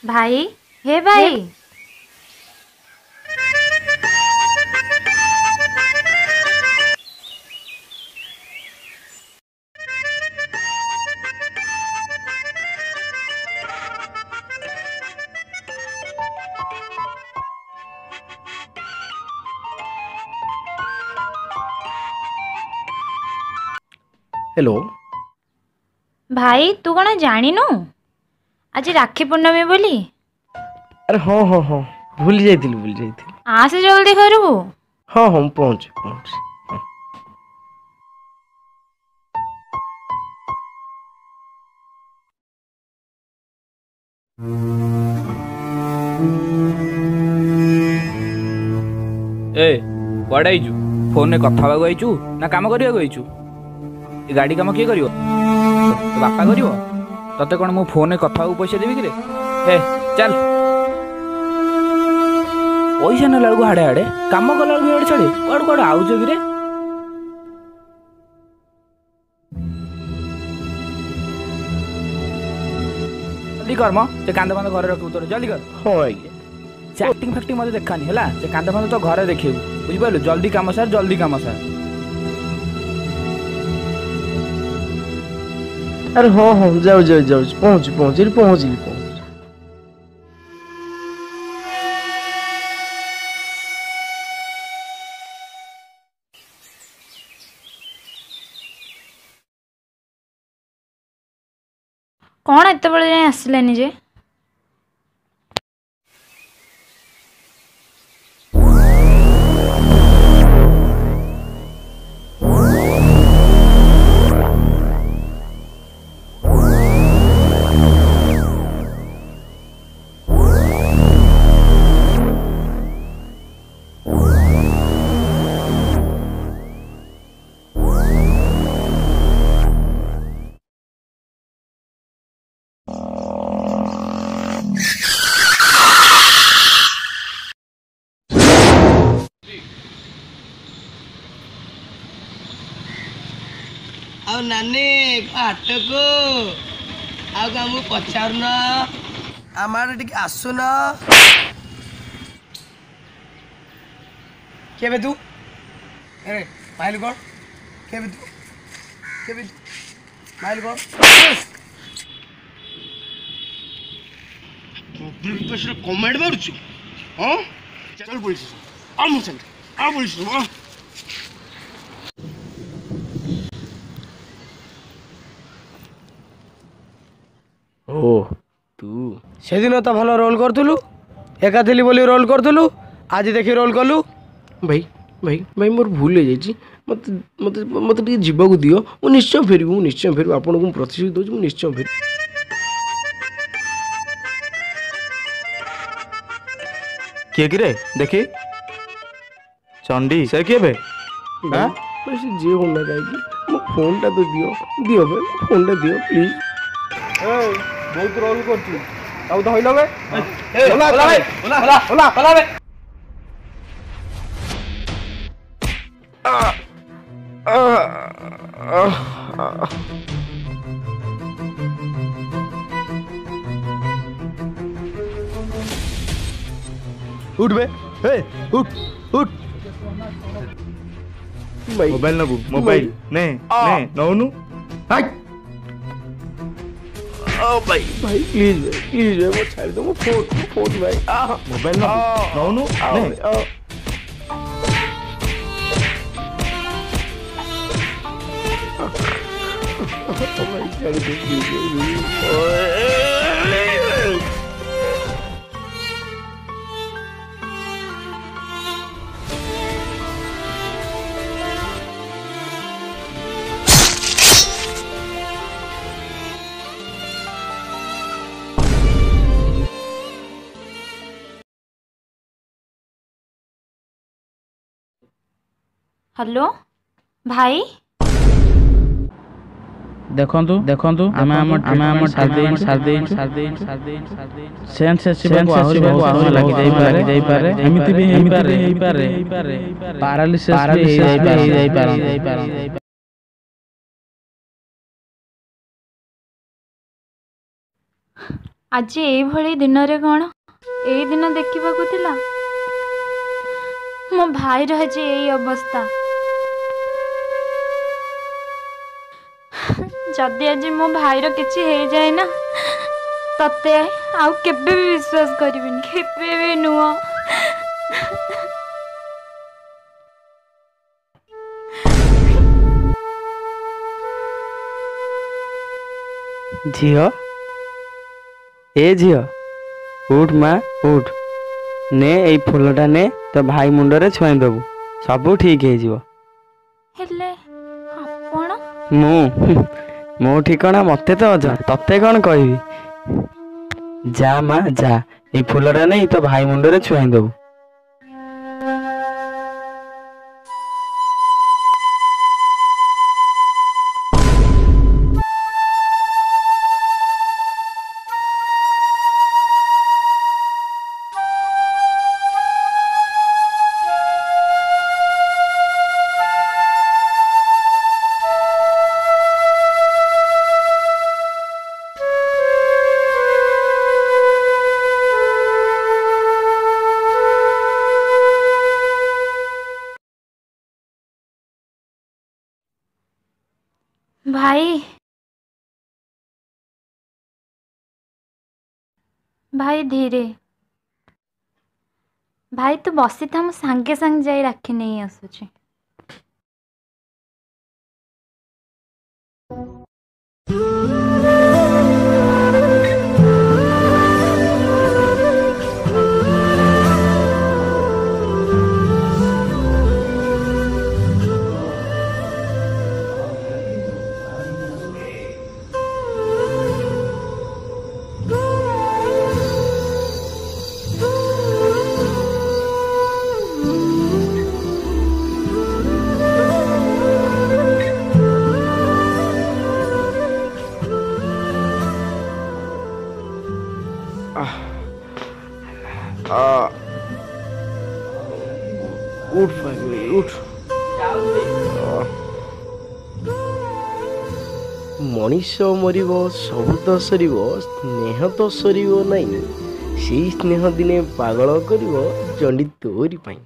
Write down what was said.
भाई। हे भाई। हेलो। भाई तू कौन जानिनु आज राखी पूर्णमी बोली। अरे हाँ हाँ हाँ भूल जाइए भूल जाइए। आसे जल्दी घर को। हाँ हाँ पहुँच पहुँच। ए कुआडे आइचु फोन रे कथा बागु आइचु ना काम करिया आइचु। ए गाड़ी काम किए करियो तो बापा करियो तते कोन मु फोन रे कथा बागु पैसा देबी कि रे। ए चल पैसा न लड़को हाड़े हाड़े काम कला लड़को हाड़े छड़े कुआड कुआड आउचो कि रे। जल्दी कर म से कांद बांद घर रखू तोर जल्दी कर। हाँ आज्ञा से एक्टिंग फैक्टिंग मत देखानी है से कांद बांद तो घरे देखेबू बुझिपारलु। जल्दी काम सार जल्दी काम सार। अरे हाँ हाँ जाओ जाओ जाओ पहुँच पहुँच पहुँच पहुँच। कौन एत बड़े जाए आसिलानी जे। ଆଉ ନାନୀ ହାଟକୁ ଆଉ ଆମକୁ ପଚାରୁନ ଆମ ଆଡ଼େ ଟିକେ ଆସୁନ। କେବେ ତୁ ଆରେ ମାଇଲ କଣ କେବେ ତୁ ମାଇଲ କଣ କମେଣ୍ଟ ମାରୁଛୁ। ହଁ ଚାଲ ପୋଲିସ ଆଉ ମୋ ସାଙ୍ଗେ ଆଉ ପୋଲିସ ओ तू सेदिन तो भल रोल करूँ एका थी बोली रोल करूँ आज देखी रोल कलु। भाई भाई भाई मोर भूल हो जाइए मत मत मत टे जीवाक दियो मु निश्चय फेरबी आपन को प्रतिश्रुति दूँ निश्चय फेर। किए कि रे देखी चंडी से किए बे हाँ से जी होना कहीं मो फोन टा तो दियो दियो बे फोन टा दियो प्लीज। बहुत रोल कर धैल उठ बे उठ उठ मोबाइल नबू मोबाइल ने नौनु भाई भाई प्लीज भाई वो छाड़ दो वो फोन भाई मोबाइल नौनु ने भाई छाड़ दो प्लीज। हेलो भाई। देखंतु देखंतु आमे आम सेंस को आहुरी लागी जाई पारे एमिति भी हेई पारे पैरालिसिस भी हेई पारे। ଆଜି ଏଇଭଳି ଦିନରେ କ'ଣ ଏଇ ଦିନ ଦେଖିବାକୁ ଥିଲା? ମୋ ଭାଇର ଆଜି ଏଇ ଅବସ୍ଥା। ଯଦି ଆଜି ମୋ ଭାଇର କିଛି ହେଇଯାଏ ନା, ତତେ ଆଉ କେବେ ବି ବିଶ୍ୱାସ କରିବିନି, କେବେ ବି ନୁହଁ। ଝିଅ, ଏ ଝିଅ, ଉଠ ମା ଉଠ। ନେ ଏଇ ଫୁଲଟା ନେ, ତୋ ଭାଇ ମୁଣ୍ଡରେ ଛୁଆଇଁ ଦେବୁ, ସବୁ ଠିକ୍ ହେଇଯିବ। ହେଲେ ଆପଣ? ମୋ ଠିକଣା ମତେ ତ ଅଜଣା, ତତେ କ'ଣ କହିବି? ଯା ମା ଯା, ଏଇ ଫୁଲଟା ନେଇ ତୋ ଭାଇ ମୁଣ୍ଡରେ ଛୁଆଇଁ ଦେବୁ। ଭାଇ ଧୀରେ। ଭାଇ ତୁ ବସିଥା, ମୁଁ ସାଙ୍ଗେ ସାଙ୍ଗେ ଯାଇ ରାକ୍ଷୀ ନେଇ ଆସୁଛି। उठ पागली उठ। मनीष मरिब सब तो सर स्नेह तो सर नहीं, से स्नेह दिने पागल कर चंडी तोरी पाई।